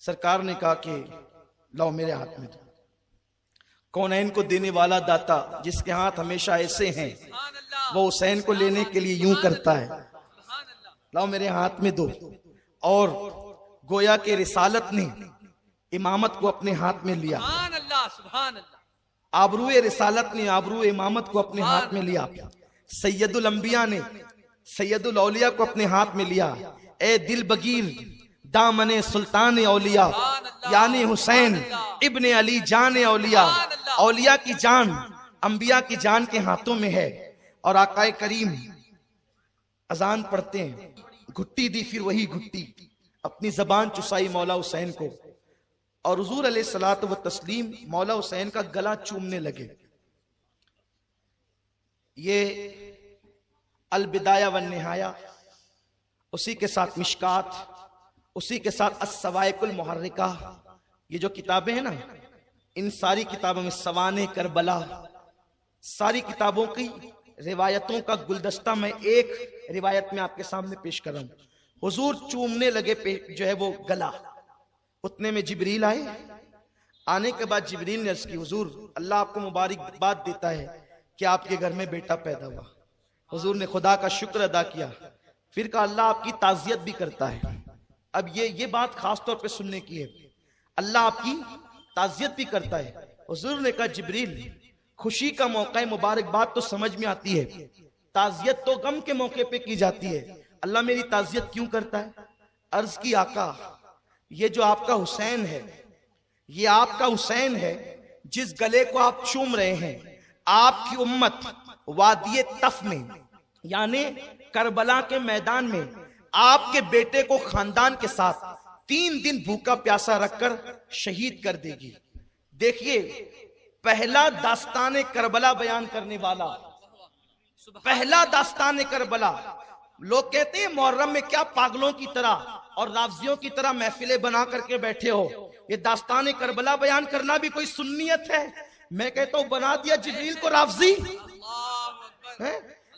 सरकार ने कहा कि लाओ मेरे हाथ में दो। कौनैन को देने वाला दाता जिसके हाथ हमेशा ऐसे हैं, वो हुसैन को लेने के लिए यूं करता है, लाओ मेरे हाथ में दो। और गोया के रिसालत ने इमामत को अपने हाथ में लिया, आबरूए रिसालत ने आबरूए इमामत को अपने हाथ में लिया, सैयदुल अंबिया ने सैयदुल औलिया को अपने हाथ में लिया। ए दिल बगीर दामने सुल्तान औलिया यानी हुसैन इब्ने अली जान औलिया, औलिया की जान अंबिया की जान के हाथों में है। और आकाए करीम अजान पढ़ते हैं, घुट्टी दी फिर वही घुट्टी, अपनी जबान चुसाई मौला हुसैन को, और हुजूर अलैहिस्सलातु व तस्लीम मौला हुसैन का गला चूमने लगे। ये अल बिदाया व निहाया, उसी के साथ मिशकात, उसी के साथ अस्सवाइकुल मुहर्रिका, ये जो किताबें हैं ना, इन सारी किताबों में सवाने करबला, सारी किताबों की रिवायतों का गुलदस्ता मैं एक रिवायत में आपके सामने पेश कर रहा हूं। हुजूर चूमने लगे जो है वो गला, उतने में जिब्रील आए। आने के बाद जिब्रील ने अर्ज की, हुजूर अल्लाह आपको मुबारकबाद देता है कि आपके घर में बेटा पैदा हुआ। हुजूर ने खुदा का शुक्र अदा किया, फिर कहा अल्लाह आपकी ताजियत भी करता है। अब ये बात खास तौर पे सुनने की है, अल्लाह आपकी ताजियत भी करता है। हुजूर ने कहा जिब्रील, खुशी का मौका है, मुबारकबाद तो समझ में आती है, ताजियत तो गम के मौके पे की जाती है, अल्लाह मेरी ताजियत क्यों करता है? अर्ज की आका, ये जो आपका हुसैन है, ये आपका हुसैन है जिस गले को आप चूम रहे हैं, आपकी उम्मत वादिये तफ में यानी करबला के मैदान में आपके बेटे को खानदान के साथ 3 दिन भूखा प्यासा रखकर शहीद कर देगी। देखिए, पहला दास्ताने करबला बयान करने वाला, पहला दास्ताने करबला। लोग कहते हैं मुहर्रम में क्या पागलों की तरह और रावजियों की तरह महफिलें बना करके बैठे हो, ये दास्ताने करबला बयान करना भी कोई सुन्नियत है? मैं कहता हूं बना दिया जिब्रील को रावजी,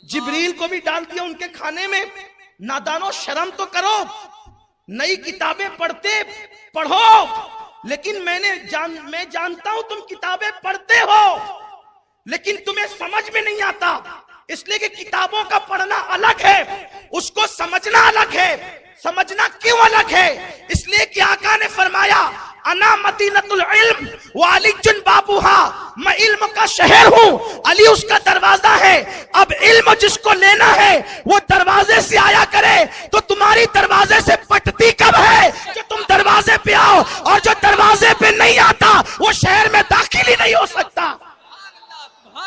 जिब्रील को भी डाल दिया उनके खाने में। नादानो, शर्म तो करो, नई किताबें पढ़ो, लेकिन मैं जानता हूं तुम किताबें पढ़ते हो, लेकिन तुम्हें समझ में नहीं आता, इसलिए कि किताबों का पढ़ना अलग है, उसको समझना अलग है। समझना क्यों अलग है? इसलिए कि आका ने फरमाया, अना मदीनतुल इल्म व अली जुन बाबूहा, मैं इल्म का शहर हूं, अली उसका दरवाजा है। अब इल्म जिसको लेना है वो दरवाजे से आया करे, तो तुम्हारी दरवाजे से पटती कब है जो तुम दरवाजे पे आओ, और जो दरवाजे पे नहीं आता वो शहर में दाखिल ही नहीं हो सकता।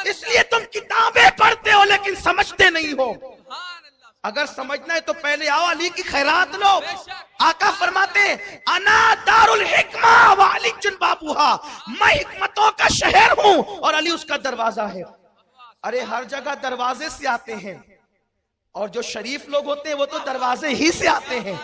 इसलिए तुम किताबें पढ़ते हो लेकिन समझते नहीं हो। अगर समझना है तो पहले आओ, अली की खैरात लो। आका फरमाते, अना दारुल हिकमा व अली जुन बाबूहा, मैं हिकमतों का शहर हूं और अली उसका दरवाजा है। अरे हर जगह दरवाजे से आते हैं, और जो शरीफ लोग होते हैं वो तो दरवाजे ही से आते हैं।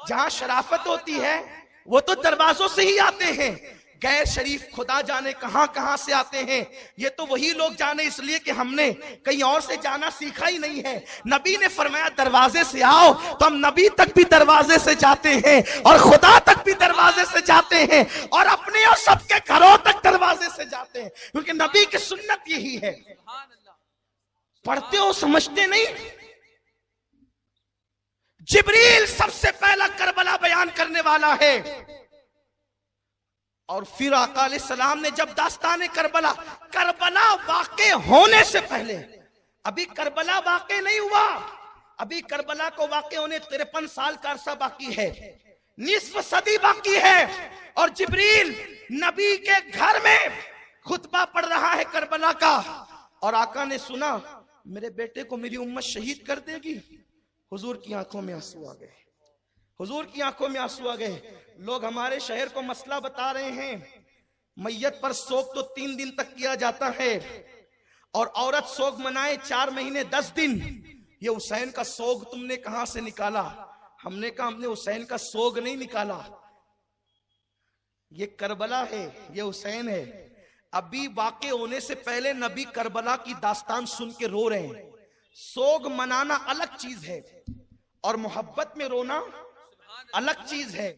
जहां शराफत होती है वो तो दरवाजों से ही आते हैं। गैर शरीफ खुदा जाने कहां कहां से आते हैं, ये तो वही लोग जाने, इसलिए कि हमने कहीं और से जाना सीखा ही नहीं है। नबी ने फरमाया दरवाजे से आओ, तो हम नबी तक भी दरवाजे से जाते हैं, और खुदा तक भी दरवाजे से जाते हैं, और अपने और सबके घरों तक दरवाजे से जाते हैं, क्योंकि नबी की सुन्नत यही है। पढ़ते हो, समझते नहीं। जिब्रील सबसे पहला करबला बयान करने वाला है। और फिर आका अलैहिस्सलाम ने जब दास्ताने करबला वाक़े होने से पहले, अभी करबला वाक़े नहीं हुआ, अभी करबला को वाक़े होने 53 साल का अरसा बाकी है, निस्फ सदी बाकी है। और जिब्रील नबी के घर में खुतबा पढ़ रहा है करबला का, और आका ने सुना मेरे बेटे को मेरी उम्मत शहीद कर देगी। हुजूर की आंखों में आंसू आ गए, हुजूर की आंखों में आंसू आ गए। लोग हमारे शहर को मसला बता रहे हैं, मैयत पर सोग तो 3 दिन तक किया जाता है, और औरत सोग मनाए 4 महीने 10 दिन। ये हुसैन का सोग तुमने कहां से निकाला? हमने कहा हमने हुसैन का सोग नहीं निकाला, ये करबला है, ये हुसैन है। अभी वाक़े होने से पहले नबी करबला की दास्तान सुन के रो रहे हैं। सोग मनाना अलग चीज है और मोहब्बत में रोना अलग चीज है।